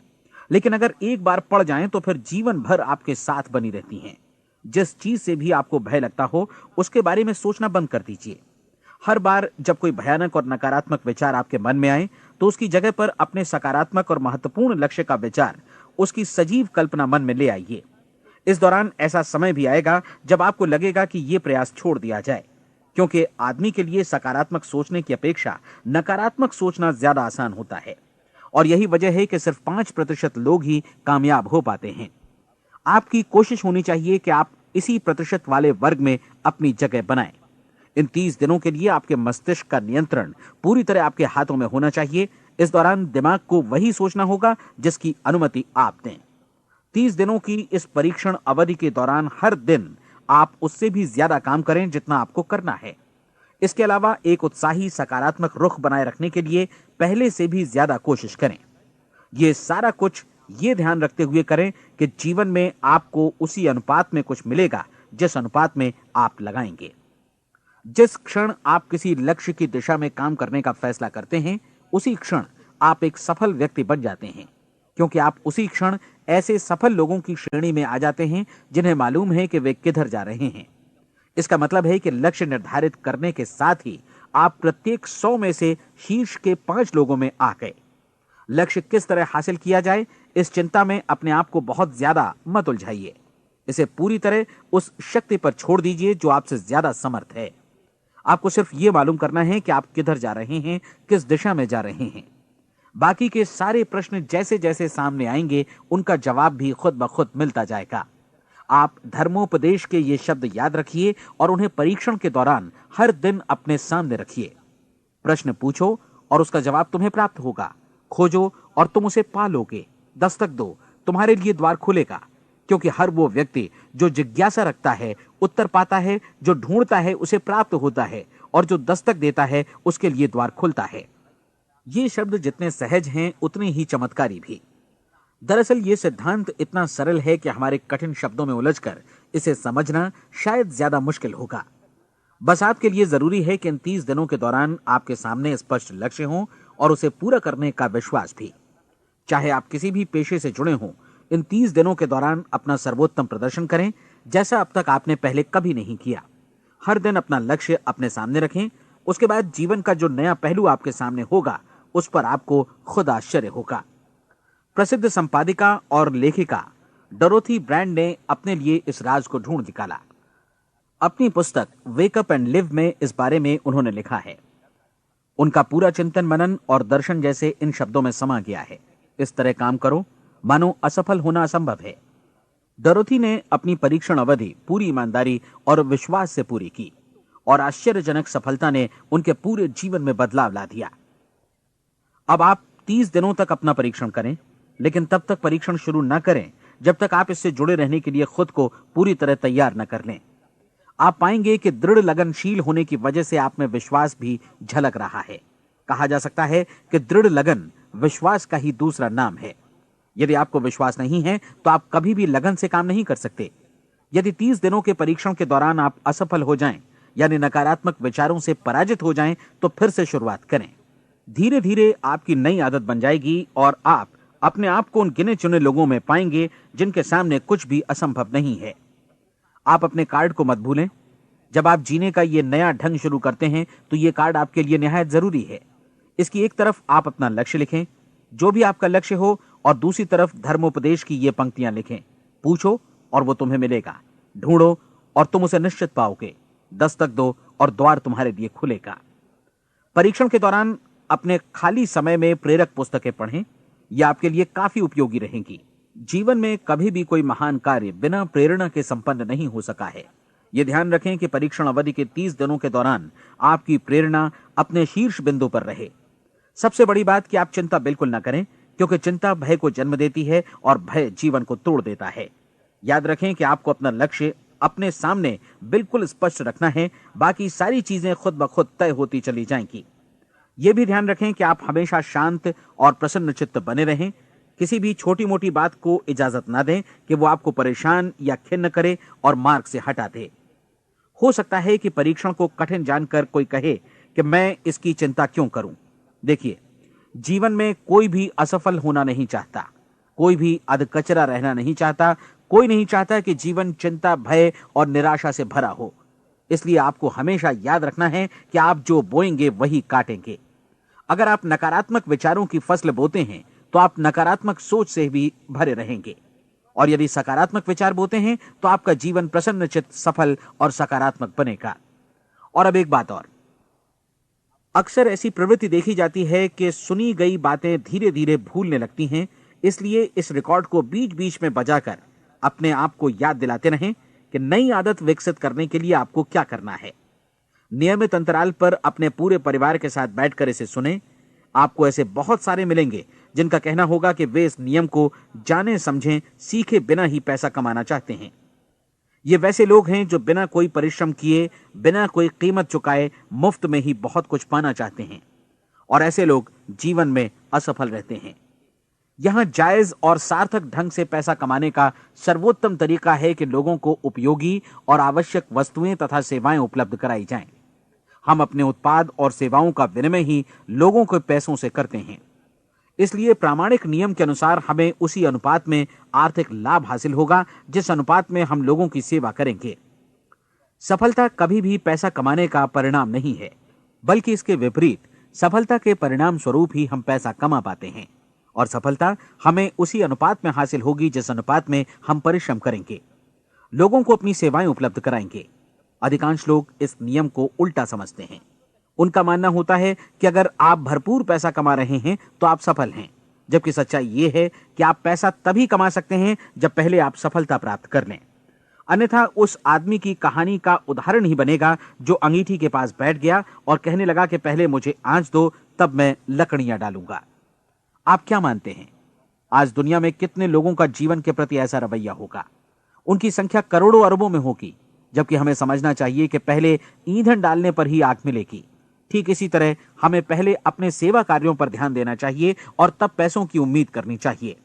लेकिन अगर एक बार पड़ जाएं तो फिर जीवन भर आपके साथ बनी रहती हैं। जिस चीज से भी आपको भय लगता हो उसके बारे में सोचना बंद कर दीजिए। हर बार जब कोई भयानक और नकारात्मक विचार आपके मन में आए तो उसकी जगह पर अपने सकारात्मक और महत्वपूर्ण लक्ष्य का विचार, उसकी सजीव कल्पना मन में ले आइए। इस दौरान ऐसा समय भी आएगा जब आपको लगेगा कि यह प्रयास छोड़ दिया जाए, क्योंकि आदमी के लिए सकारात्मक सोचने की अपेक्षा नकारात्मक सोचना ज्यादा आसान होता है। और यही वजह है कि सिर्फ 5% लोग ही कामयाब हो पाते हैं। आपकी कोशिश होनी चाहिए कि आप इसी प्रतिशत वाले वर्ग में अपनी जगह बनाएं। इन 30 दिनों के लिए आपके मस्तिष्क का नियंत्रण पूरी तरह आपके हाथों में होना चाहिए। इस दौरान दिमाग को वही सोचना होगा जिसकी अनुमति आप दें। 30 दिनों की इस परीक्षण अवधि के दौरान हर दिन आप उससे भी ज्यादा काम करें जितना आपको करना है। इसके अलावा एक उत्साही सकारात्मक रुख बनाए रखने के लिए पहले से भी ज्यादा कोशिश करें। ये सारा कुछ ये ध्यान रखते हुए करें कि जीवन में आपको उसी अनुपात में कुछ मिलेगा जिस अनुपात में आप लगाएंगे। जिस क्षण आप किसी लक्ष्य की दिशा में काम करने का फैसला करते हैं, उसी क्षण आप एक सफल व्यक्ति बन जाते हैं, क्योंकि आप उसी क्षण ऐसे सफल लोगों की श्रेणी में आ जाते हैं जिन्हें मालूम है कि वे किधर जा रहे हैं। इसका मतलब है कि लक्ष्य निर्धारित करने के साथ ही आप प्रत्येक 100 में से शीर्ष के 5 लोगों में आ गए। लक्ष्य किस तरह हासिल किया जाए, इस चिंता में अपने आप को बहुत ज्यादा मत उलझाइए। इसे पूरी तरह उस शक्ति पर छोड़ दीजिए जो आपसे ज्यादा समर्थ है। आपको सिर्फ यह मालूम करना है कि आप किधर जा रहे हैं, किस दिशा में जा रहे हैं। बाकी के सारे प्रश्न जैसे जैसे सामने आएंगे उनका जवाब भी खुद ब खुद मिलता जाएगा। आप धर्मोपदेश के ये शब्द याद रखिए और उन्हें परीक्षण के दौरान हर दिन अपने सामने रखिए। प्रश्न पूछो और उसका जवाब तुम्हें प्राप्त होगा। खोजो और तुम उसे पा लोगे। दस्तक दो, तुम्हारे लिए द्वार खुलेगा, क्योंकि हर वो व्यक्ति जो जिज्ञासा रखता है उत्तर पाता है, जो ढूंढता है उसे प्राप्त होता है, और जो दस्तक देता है उसके लिए द्वार खुलता है। ये शब्द जितने सहज हैं उतने ही चमत्कारी भी। दरअसल ये सिद्धांत इतना सरल है कि हमारे कठिन शब्दों में उलझकर इसे समझना शायद ज्यादा मुश्किल होगा। बस आपके लिए जरूरी है कि इन 30 दिनों के दौरान आपके सामने स्पष्ट लक्ष्य हो और उसे पूरा करने का विश्वास भी। चाहे आप किसी भी पेशे से जुड़े हों, इन 30 दिनों के दौरान अपना सर्वोत्तम प्रदर्शन करें, जैसा अब तक आपने पहले कभी नहीं किया। हर दिन अपना लक्ष्य अपने सामने रखें। उसके बाद जीवन का जो नया पहलू आपके सामने होगा उस पर आपको खुद आश्चर्य होगा। प्रसिद्ध संपादिका और लेखिका डोरोथी ब्रैंड ने अपने लिए इस राज को ढूंढ निकाला। अपनी पुस्तक वेक अप एंड लिव में इस बारे में उन्होंने लिखा है। उनका पूरा चिंतन मनन और दर्शन जैसे इन शब्दों में समा गया है। इस तरह काम करो मानो असफल होना असंभव है। डोरोथी ने अपनी परीक्षण अवधि पूरी ईमानदारी और विश्वास से पूरी की और आश्चर्यजनक सफलता ने उनके पूरे जीवन में बदलाव ला दिया। अब आप 30 दिनों तक अपना परीक्षण करें, लेकिन तब तक परीक्षण शुरू न करें जब तक आप इससे जुड़े रहने के लिए खुद को पूरी तरह तैयार न कर लें। आप पाएंगे कि दृढ़ लगनशील होने की वजह से आप में विश्वास भी झलक रहा है। कहा जा सकता है कि दृढ़ लगन विश्वास का ही दूसरा नाम है। यदि आपको विश्वास नहीं है तो आप कभी भी लगन से काम नहीं कर सकते। यदि 30 दिनों के परीक्षण के दौरान आप असफल हो जाएं, यानी नकारात्मक विचारों से पराजित हो जाएं, तो फिर से शुरुआत करें। धीरे धीरे आपकी नई आदत बन जाएगी और आप अपने आप को उन गिने चुने लोगों में पाएंगे जिनके सामने कुछ भी असंभव नहीं है। आप अपने कार्ड को मत भूलें। जब आप जीने का ये नया ढंग शुरू करते हैं तो ये कार्ड आपके लिए निहायत जरूरी है। इसकी एक तरफ आप अपना लक्ष्य लिखें, जो भी आपका लक्ष्य हो, और दूसरी तरफ धर्मोपदेश की ये पंक्तियां लिखें। पूछो और वो तुम्हें मिलेगा, ढूंढो और तुम उसे निश्चित पाओगे, दस्तक दो और द्वार तुम्हारे लिए खुलेगा। परीक्षण के दौरान अपने खाली समय में प्रेरक पुस्तकें पढ़ें। ये आपके लिए काफी उपयोगी रहेंगी। जीवन में कभी भी कोई महान कार्य बिना प्रेरणा के संपन्न नहीं हो सका है। ये ध्यान रखें कि परीक्षण अवधि के 30 दिनों के दौरान आपकी प्रेरणा अपने शीर्ष बिंदु पर रहे। सबसे बड़ी बात कि आप चिंता बिल्कुल ना करें, क्योंकि चिंता भय को जन्म देती है और भय जीवन को तोड़ देता है। याद रखें कि आपको अपना लक्ष्य अपने सामने बिल्कुल स्पष्ट रखना है, बाकी सारी चीजें खुद ब खुद तय होती चली जाएंगी। यह भी ध्यान रखें कि आप हमेशा शांत और प्रसन्न चित्त बने रहें। किसी भी छोटी मोटी बात को इजाजत ना दें कि वो आपको परेशान या खिन्न करे और मार्ग से हटा दे। हो सकता है कि परीक्षण को कठिन जानकर कोई कहे कि मैं इसकी चिंता क्यों करूं। देखिए, जीवन में कोई भी असफल होना नहीं चाहता, कोई भी अधकचरा रहना नहीं चाहता, कोई नहीं चाहता कि जीवन चिंता, भय और निराशा से भरा हो। इसलिए आपको हमेशा याद रखना है कि आप जो बोएंगे वही काटेंगे। अगर आप नकारात्मक विचारों की फसल बोते हैं तो आप नकारात्मक सोच से भी भरे रहेंगे, और यदि सकारात्मक विचार बोते हैं तो आपका जीवन प्रसन्नचित्त, सफल और सकारात्मक बनेगा। और अब एक बात और, अक्सर ऐसी प्रवृत्ति देखी जाती है कि सुनी गई बातें धीरे धीरे भूलने लगती हैं। इसलिए इस रिकॉर्ड को बीच बीच में बजाकर अपने आप को याद दिलाते रहें कि नई आदत विकसित करने के लिए आपको क्या करना है। नियमित अंतराल पर अपने पूरे परिवार के साथ बैठकर इसे सुनें। आपको ऐसे बहुत सारे मिलेंगे जिनका कहना होगा कि वे इस नियम को जाने समझें सीखे बिना ही पैसा कमाना चाहते हैं। ये वैसे लोग हैं जो बिना कोई परिश्रम किए, बिना कोई कीमत चुकाए मुफ्त में ही बहुत कुछ पाना चाहते हैं, और ऐसे लोग जीवन में असफल रहते हैं। यहां जायज और सार्थक ढंग से पैसा कमाने का सर्वोत्तम तरीका है कि लोगों को उपयोगी और आवश्यक वस्तुएं तथा सेवाएं उपलब्ध कराई जाएं। हम अपने उत्पाद और सेवाओं का विनिमय ही लोगों के पैसों से करते हैं। इसलिए प्रामाणिक नियम के अनुसार हमें उसी अनुपात में आर्थिक लाभ हासिल होगा जिस अनुपात में हम लोगों की सेवा करेंगे। सफलता कभी भी पैसा कमाने का परिणाम नहीं है, बल्कि इसके विपरीत सफलता के परिणाम स्वरूप ही हम पैसा कमा पाते हैं, और सफलता हमें उसी अनुपात में हासिल होगी जिस अनुपात में हम परिश्रम करेंगे, लोगों को अपनी सेवाएं उपलब्ध कराएंगे। अधिकांश लोग इस नियम को उल्टा समझते हैं। उनका मानना होता है कि अगर आप भरपूर पैसा कमा रहे हैं तो आप सफल हैं, जबकि सच्चाई यह है कि आप पैसा तभी कमा सकते हैं जब पहले आप सफलता प्राप्त कर लें। अन्यथा उस आदमी की कहानी का उदाहरण ही बनेगा जो अंगीठी के पास बैठ गया और कहने लगा कि पहले मुझे आंच दो, तब मैं लकड़ियां डालूंगा। आप क्या मानते हैं, आज दुनिया में कितने लोगों का जीवन के प्रति ऐसा रवैया होगा? उनकी संख्या करोड़ों अरबों में होगी, जबकि हमें समझना चाहिए कि पहले ईंधन डालने पर ही आग मिलेगी। ठीक इसी तरह हमें पहले अपने सेवा कार्यों पर ध्यान देना चाहिए और तब पैसों की उम्मीद करनी चाहिए।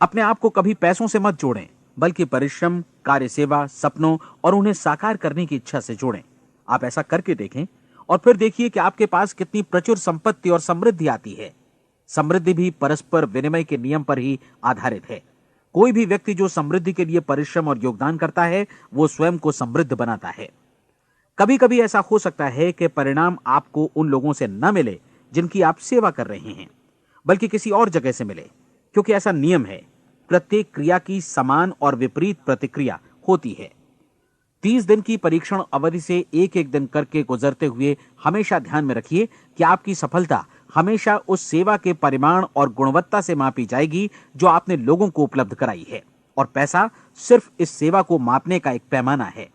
अपने आप को कभी पैसों से मत जोड़ें, बल्कि परिश्रम, कार्य सेवा, सपनों और उन्हें साकार करने की इच्छा से जोड़ें। आप ऐसा करके देखें और फिर देखिए कि आपके पास कितनी प्रचुर संपत्ति और समृद्धि आती है। समृद्धि भी परस्पर विनिमय के नियम पर ही आधारित है। कोई भी व्यक्ति जो समृद्धि के लिए परिश्रम और योगदान करता है, वो स्वयं को समृद्ध बनाता है। कभी कभी ऐसा हो सकता है कि परिणाम आपको उन लोगों से न मिले जिनकी आप सेवा कर रहे हैं, बल्कि किसी और जगह से मिले, क्योंकि ऐसा नियम है, प्रत्येक क्रिया की समान और विपरीत प्रतिक्रिया होती है। 30 दिन की परीक्षण अवधि से एक एक दिन करके गुजरते हुए हमेशा ध्यान में रखिए कि आपकी सफलता हमेशा उस सेवा के परिमाण और गुणवत्ता से मापी जाएगी जो आपने लोगों को उपलब्ध कराई है, और पैसा सिर्फ इस सेवा को मापने का एक पैमाना है।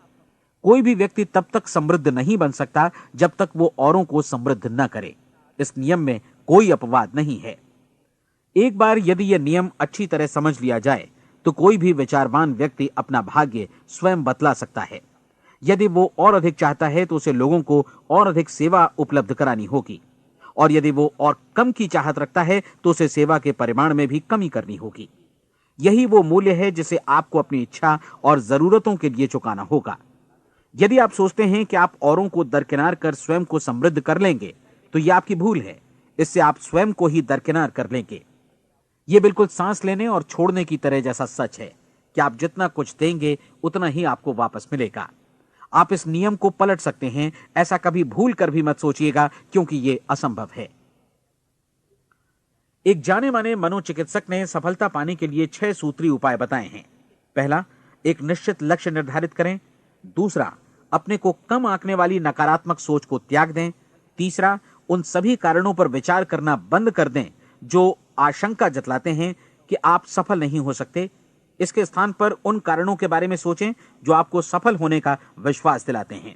कोई भी व्यक्ति तब तक समृद्ध नहीं बन सकता जब तक वो औरों को समृद्ध न करे। इस नियम में कोई अपवाद नहीं है। एक बार यदि यह नियम अच्छी तरह समझ लिया जाए तो कोई भी विचारवान व्यक्ति अपना भाग्य स्वयं बतला सकता है। यदि वो और अधिक चाहता है तो उसे लोगों को और अधिक सेवा उपलब्ध करानी होगी, और यदि वो और कम की चाहत रखता है तो उसे सेवा के परिमाण में भी कमी करनी होगी। यही वो मूल्य है जिसे आपको अपनी इच्छा और जरूरतों के लिए चुकाना होगा। यदि आप सोचते हैं कि आप औरों को दरकिनार कर स्वयं को समृद्ध कर लेंगे तो यह आपकी भूल है। इससे आप स्वयं को ही दरकिनार कर लेंगे। यह बिल्कुल सांस लेने और छोड़ने की तरह जैसा सच है कि आप जितना कुछ देंगे उतना ही आपको वापस मिलेगा। आप इस नियम को पलट सकते हैं, ऐसा कभी भूल कर भी मत सोचिएगा, क्योंकि यह असंभव है। एक जाने माने मनोचिकित्सक ने सफलता पाने के लिए 6 सूत्री उपाय बताए हैं। पहला, एक निश्चित लक्ष्य निर्धारित करें। दूसरा, अपने को कम आंकने वाली नकारात्मक सोच को त्याग दें। तीसरा, उन सभी कारणों पर विचार करना बंद कर दें जो आशंका जतलाते हैं कि आप सफल नहीं हो सकते। इसके स्थान पर उन कारणों के बारे में सोचें जो आपको सफल होने का विश्वास दिलाते हैं।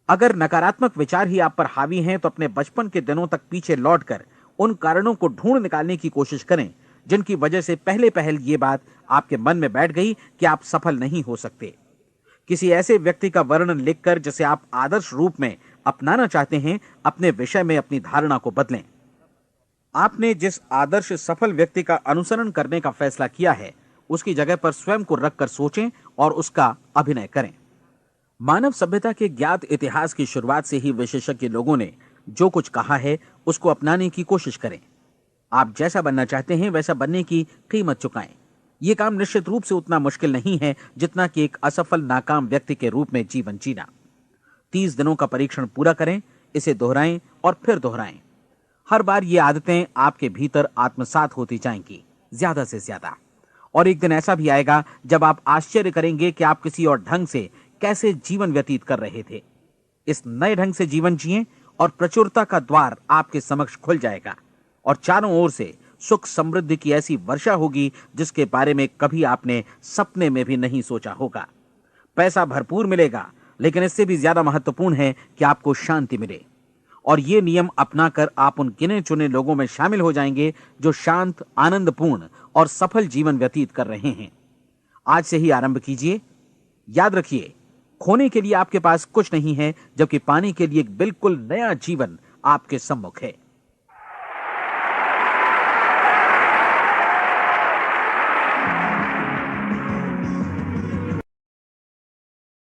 अगर नकारात्मक विचार ही आप पर हावी हैं तो अपने बचपन के दिनों तक पीछे लौटकर उन कारणों को ढूंढ निकालने की कोशिश करें जिनकी वजह से पहले पहल ये बात आपके मन में बैठ गई कि आप सफल नहीं हो सकते। किसी ऐसे व्यक्ति का वर्णन लिखकर जिसे आप आदर्श रूप में अपनाना चाहते हैं, अपने विषय में अपनी धारणा को बदलें। आपने जिस आदर्श सफल व्यक्ति का अनुसरण करने का फैसला किया है, उसकी जगह पर स्वयं को रखकर सोचें और उसका अभिनय करें। मानव सभ्यता के ज्ञात इतिहास की शुरुआत से ही विशेषज्ञ लोगों ने जो कुछ कहा है उसको अपनाने की कोशिश करें। आप जैसा बनना चाहते हैं वैसा बनने की कीमत चुकाएं। यह काम निश्चित रूप से उतना मुश्किल नहीं है जितना कि एक असफल नाकाम व्यक्ति के रूप में जीवन जीना। 30 दिनों का परीक्षण पूरा करें, इसे दोहराएं और फिर दोहराएं। हर बार ये आदतें आपके भीतर आत्मसात होती जाएंगी, ज्यादा से ज्यादा। और एक दिन ऐसा भी आएगा जब आप आश्चर्य करेंगे कि आप किसी और ढंग से कैसे जीवन व्यतीत कर रहे थे। इस नए ढंग से जीवन जिएं और प्रचुरता का द्वार आपके समक्ष खुल जाएगा और चारों ओर से सुख समृद्धि की ऐसी वर्षा होगी जिसके बारे में कभी आपने सपने में भी नहीं सोचा होगा। पैसा भरपूर मिलेगा, लेकिन इससे भी ज्यादा महत्वपूर्ण है कि आपको शांति मिले। और ये नियम अपनाकर आप उन गिने चुने लोगों में शामिल हो जाएंगे जो शांत, आनंदपूर्ण और सफल जीवन व्यतीत कर रहे हैं। आज से ही आरंभ कीजिए। याद रखिए, खोने के लिए आपके पास कुछ नहीं है, जबकि पाने के लिए एक बिल्कुल नया जीवन आपके सम्मुख है।